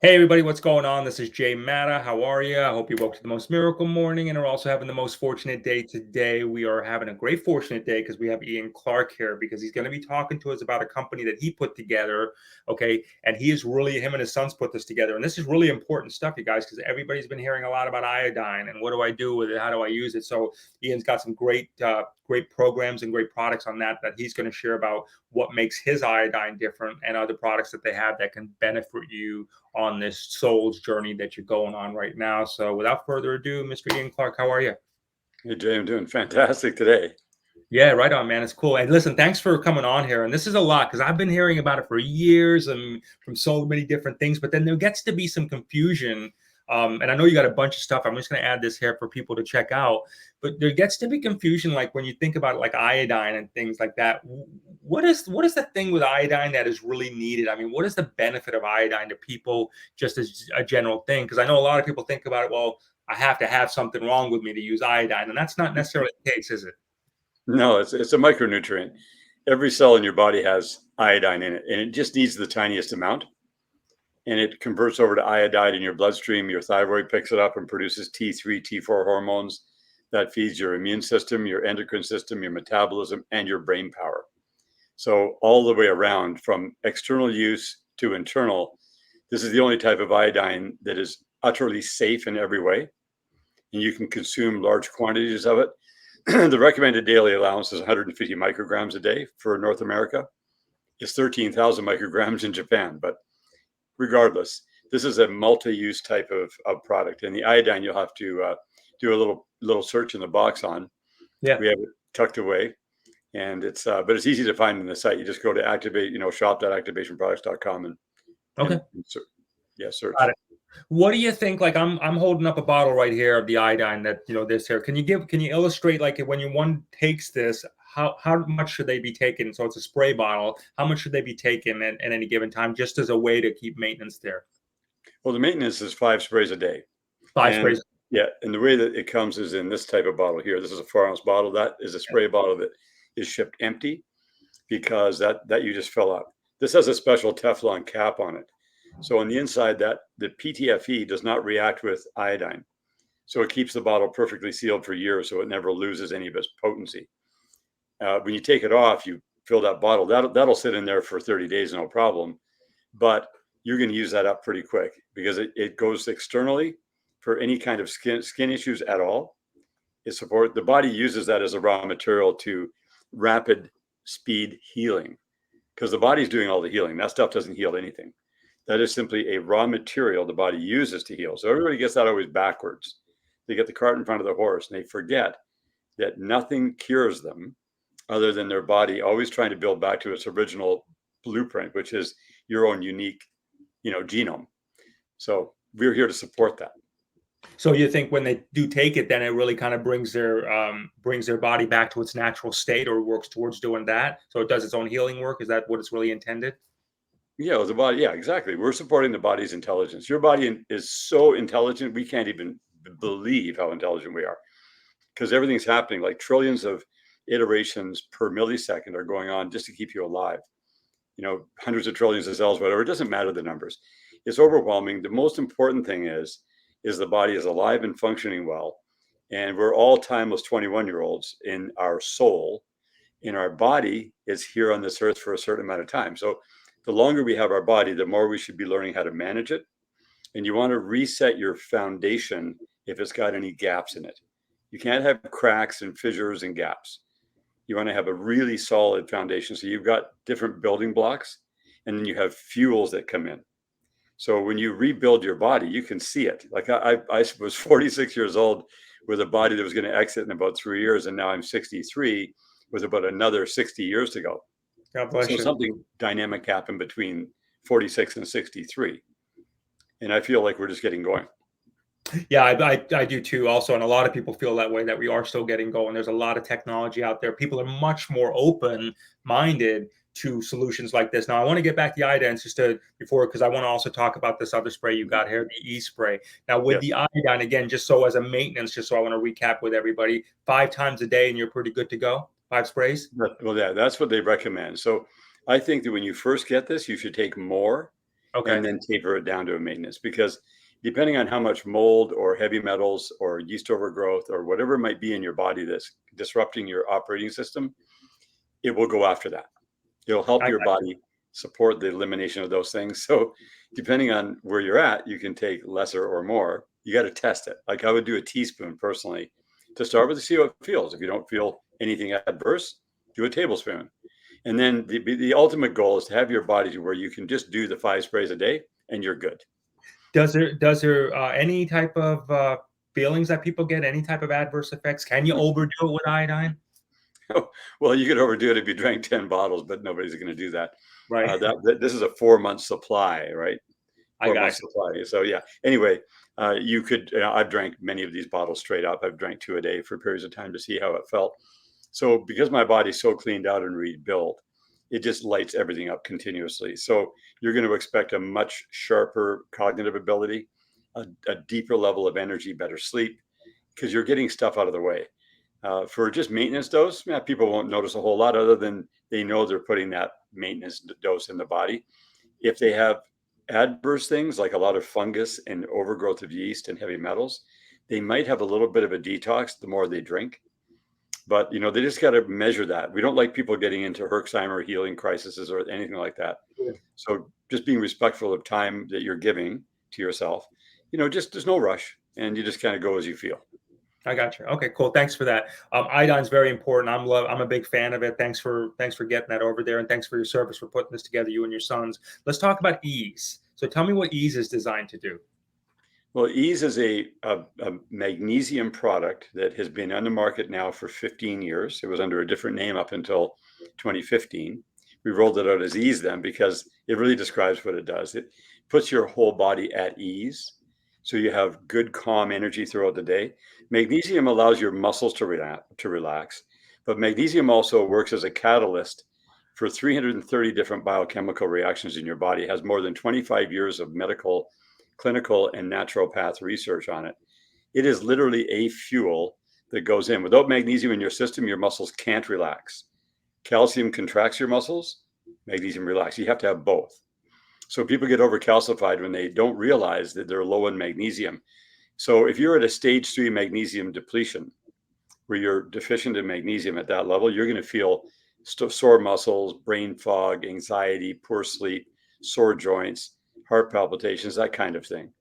Hey everybody, what's going on? This is Jay Matta. How are you? I hope you woke to the most miracle morning and are also having the most fortunate day today. We are having a great fortunate day because we have Ian Clark here because he's going to be talking to us about a company that he put together. Okay. And he is really, him and his sons put this together. And this is really important stuff, you guys, because everybody's been hearing a lot about iodine and what do I do with it? How do I use it? So Ian's got some great programs and great products on that he's going to share about what makes his iodine different and other products that they have that can benefit you on this soul's journey that you're going on right now. So without further ado, Mr. Ian Clark, how are you? Hey Jay, I'm doing fantastic today. Yeah, right on, man. It's cool. And listen, thanks for coming on here. And this is a lot because I've been hearing about it for years and from so many different things. But then there gets to be some confusion. And I know you got a bunch of stuff. I'm just going to add this here for people to check out. But there gets to be confusion, like when you think about like iodine and things like that. What is the thing with iodine that is really needed? I mean, what is the benefit of iodine to people, just as a general thing? Because I know a lot of people think about it. Well, I have to have something wrong with me to use iodine, and that's not necessarily the case, is it? No, it's a micronutrient. Every cell in your body has iodine in it, and it just needs the tiniest amount. And it converts over to iodide in your bloodstream. Your thyroid picks it up and produces T3, T4 hormones that feeds your immune system, your endocrine system, your metabolism, and your brain power. So all the way around, from external use to internal, this is the only type of iodine that is utterly safe in every way, and you can consume large quantities of it. The recommended daily allowance is 150 micrograms a day for North America. It's 13,000 micrograms in Japan. But regardless, this is a multi-use type of product. And the iodine, you'll have to do a little search in the box on. Yeah. We have it tucked away, and but it's easy to find in the site. You just go to shop.activationproducts.com Okay. and Got search. it. What do you think? Like I'm holding up a bottle right here of the iodine that this here. Can you illustrate like when one takes this, how much should they be taking? So it's a spray bottle. How much should they be taking at any given time, just as a way to keep maintenance there? Well, the maintenance is 5 sprays a day. 5 sprays. And yeah, and the way that it comes is in this type of bottle here. This is a 4 ounce bottle. That is a spray bottle that is shipped empty because that you just fill up. This has a special Teflon cap on it. So on the inside, that the PTFE does not react with iodine. So it keeps the bottle perfectly sealed for years, so it never loses any of its potency. When you take it off, you fill that bottle. That'll sit in there for 30 days, no problem. But you're going to use that up pretty quick because it goes externally for any kind of skin issues at all. The body uses that as a raw material to rapid speed healing because the body's doing all the healing. That stuff doesn't heal anything. That is simply a raw material the body uses to heal. So everybody gets that always backwards. They get the cart in front of the horse and they forget that nothing cures them other than their body always trying to build back to its original blueprint, which is your own unique, genome. So we're here to support that. So you think when they do take it, then it really kind of brings their body back to its natural state, or works towards doing that. So it does its own healing work. Is that what it's really intended? Yeah, the body. Yeah, exactly. We're supporting the body's intelligence. Your body is so intelligent, we can't even believe how intelligent we are because everything's happening like trillions of iterations per millisecond are going on just to keep you alive. Hundreds of trillions of cells, whatever. It doesn't matter the numbers. It's overwhelming. The most important thing is the body is alive and functioning well, and we're all timeless 21-year-olds in our soul. In our body is here on this earth for a certain amount of time. So the longer we have our body, the more we should be learning how to manage it. And you want to reset your foundation if it's got any gaps in it. You can't have cracks and fissures and gaps. You want to have a really solid foundation. So you've got different building blocks, and then you have fuels that come in. So when you rebuild your body, you can see it. Like I was 46 years old with a body that was going to exit in about 3 years, and now I'm 63 with about another 60 years to go. God bless So you. something dynamic happened between 46 and 63. And I feel like we're just getting going. Yeah, I do too also, and a lot of people feel that way, that we are still getting going. There's a lot of technology out there. People are much more open-minded to solutions like this. Now, I want to get back to the iodine because I want to also talk about this other spray you got here, the e-spray. Now, with Yes. the iodine, again, just so as a maintenance, just so I want to recap with everybody, 5 times a day and you're pretty good to go? 5 sprays? Well, yeah, that's what they recommend. So I think that when you first get this, you should take more Okay. and then taper it down to a maintenance, because depending on how much mold or heavy metals or yeast overgrowth or whatever it might be in your body that's disrupting your operating system, it will go after that. It'll help I your got you. body support the elimination of those things. So depending on where you're at, you can take lesser or more. You got to test it. Like I would do a teaspoon personally to start with to see how it feels. If you don't feel anything adverse, do a tablespoon. And then the ultimate goal is to have your body to where you can just do the 5 sprays a day and you're good. Does there any type of feelings that people get? Any type of adverse effects? Can you overdo it with iodine? Well, you could overdo it if you drank 10 bottles, but nobody's going to do that. Right. This is a 4 month supply, right? I 4 months got you. supply. So yeah. Anyway, you could. I've drank many of these bottles straight up. I've drank 2 a day for periods of time to see how it felt. So because my body's so cleaned out and rebuilt, it just lights everything up continuously. So you're going to expect a much sharper cognitive ability, a deeper level of energy, better sleep, because you're getting stuff out of the way. For just maintenance dose, yeah, people won't notice a whole lot other than they know they're putting that maintenance dose in the body. If they have adverse things like a lot of fungus and overgrowth of yeast and heavy metals, they might have a little bit of a detox the more they drink. But they just got to measure that. We don't like people getting into Herxheimer healing crises or anything like that. So just being respectful of time that you're giving to yourself, just there's no rush, and you just kind of go as you feel. I got you. Okay, cool. Thanks for that. Iodine's very important. I'm a big fan of it. Thanks for getting that over there, and thanks for your service for putting this together, you and your sons. Let's talk about ease. So tell me what ease is designed to do. Well, Ease is a magnesium product that has been on the market now for 15 years. It was under a different name up until 2015. We rolled it out as Ease then because it really describes what it does. It puts your whole body at ease. So you have good, calm energy throughout the day. Magnesium allows your muscles to relax, but magnesium also works as a catalyst for 330 different biochemical reactions in your body. It has more than 25 years of medical, clinical, and naturopath research on it. It is literally a fuel that goes in. Without magnesium in your system, your muscles can't relax. Calcium contracts your muscles, magnesium relax. You have to have both. So people get overcalcified when they don't realize that they're low in magnesium. So if you're at a stage 3 magnesium depletion, where you're deficient in magnesium at that level, you're going to feel sore muscles, brain fog, anxiety, poor sleep, sore joints, heart palpitations, that kind of thing.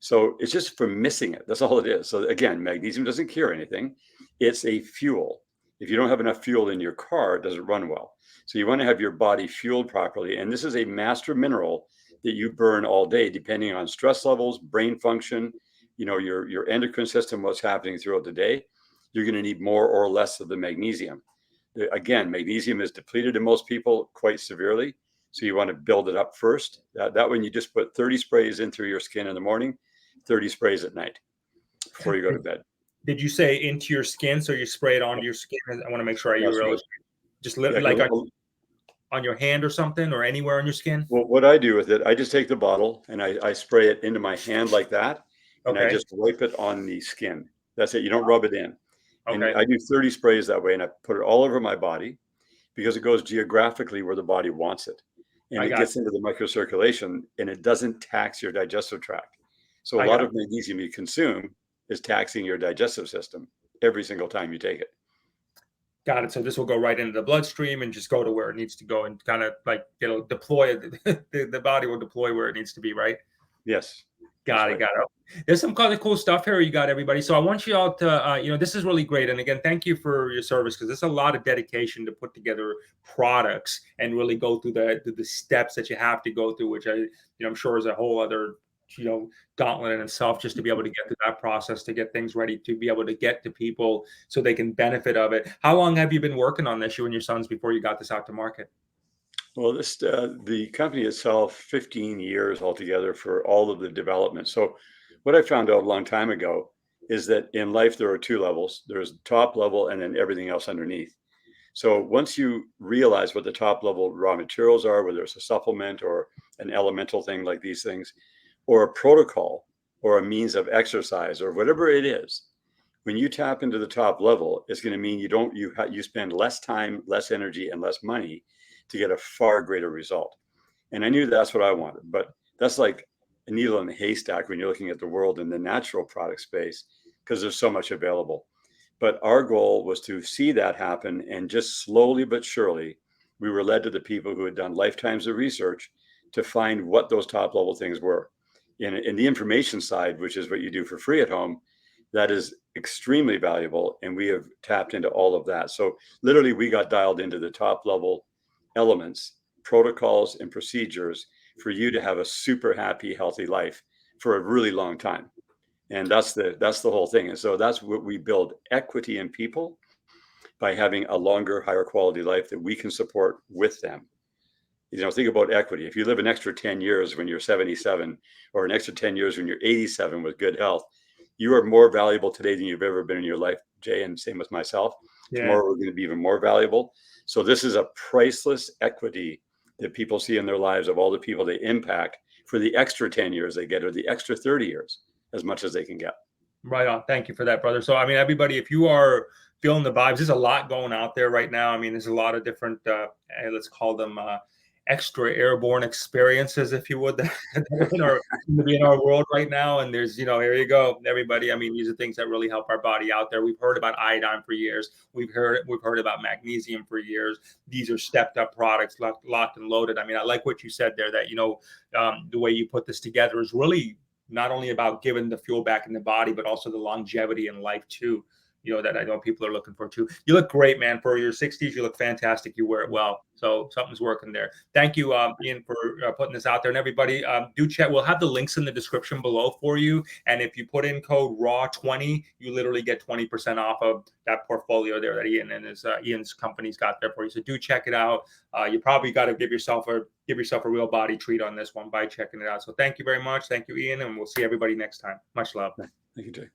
So it's just from missing it. That's all it is. So again, magnesium doesn't cure anything. It's a fuel. If you don't have enough fuel in your car, it doesn't run well. So you want to have your body fueled properly. And this is a master mineral that you burn all day, depending on stress levels, brain function, your endocrine system, what's happening throughout the day. You're going to need more or less of the magnesium. Again, magnesium is depleted in most people quite severely. So you want to build it up first. That when you just put 30 sprays in through your skin in the morning, 30 sprays at night before you go to bed. Did you say into your skin? So you spray it onto your skin? I want to make sure Yeah, you so really just yeah, like on your hand or something or anywhere on your skin. well, what I do with it, I just take the bottle and I spray it into my hand like that, and I Okay. just wipe it on the skin. That's it. You don't rub it in. And Okay. I do 30 sprays that way, and I put it all over my body because it goes geographically where the body wants it. And I it got gets into the microcirculation and it doesn't tax your digestive tract. So a I lot got of magnesium you consume is taxing your digestive system every single time you take it. Got it. So this will go right into the bloodstream and just go to where it needs to go and kind of like it'll deploy the body will deploy where it needs to be, right? Yes, that's Got it. right. Got it. There's some kind of cool stuff here you got, everybody. So I want you all to, this is really great. And again, thank you for your service because there's a lot of dedication to put together products and really go through the steps that you have to go through, which I'm sure is a whole other, gauntlet in itself just to be able to get through that process to get things ready to be able to get to people so they can benefit of it. How long have you been working on this, you and your sons, before you got this out to market? Well, the company itself, 15 years altogether for all of the development. So what I found out a long time ago is that in life there are 2 levels. There's top level and then everything else underneath. So once you realize what the top level raw materials are, whether it's a supplement or an elemental thing like these things, or a protocol or a means of exercise or whatever it is, when you tap into the top level, it's going to mean you spend less time, less energy, and less money to get a far greater result. And I knew that's what I wanted. But That's like a needle in a haystack when you're looking at the world in the natural product space, because there's so much available. But our goal was to see that happen, and just slowly but surely, we were led to the people who had done lifetimes of research to find what those top level things were. In the information side, which is what you do for free at home, that is extremely valuable. And we have tapped into all of that. So literally, we got dialed into the top level elements, protocols, and procedures for you to have a super happy, healthy life for a really long time. And that's the whole thing. And so that's what we build: equity in people by having a longer, higher quality life that we can support with them. Think about equity. If you live an extra 10 years when you're 77, or an extra 10 years when you're 87 with good health, you are more valuable today than you've ever been in your life, Jay, and same with myself. Yeah. Tomorrow we're going to be even more valuable. So this is a priceless equity that people see in their lives, of all the people they impact for the extra 10 years they get, or the extra 30 years, as much as they can get. Right on. Thank you for that, brother. So, I mean, everybody, if you are feeling the vibes, there's a lot going out there right now. I mean, there's a lot of different, let's call them extra airborne experiences, if you would, that are in our world right now. And there's, here you go, everybody. I mean, these are things that really help our body out there. We've heard about iodine for years. We've heard about magnesium for years. These are stepped up products, locked and loaded. I mean, I like what you said there, that, the way you put this together is really not only about giving the fuel back in the body, but also the longevity in life too. That I know people are looking for too. You look great, man. For your 60s, you look fantastic. You wear it well. So something's working there. Thank you, Ian, for putting this out there. And everybody, do check. We'll have the links in the description below for you. And if you put in code RAW20, you literally get 20% off of that portfolio there that Ian and Ian's company's got there for you. So do check it out. You probably got to give yourself a real body treat on this one by checking it out. So thank you very much. Thank you, Ian, and we'll see everybody next time. Much love. Thank you, Jay.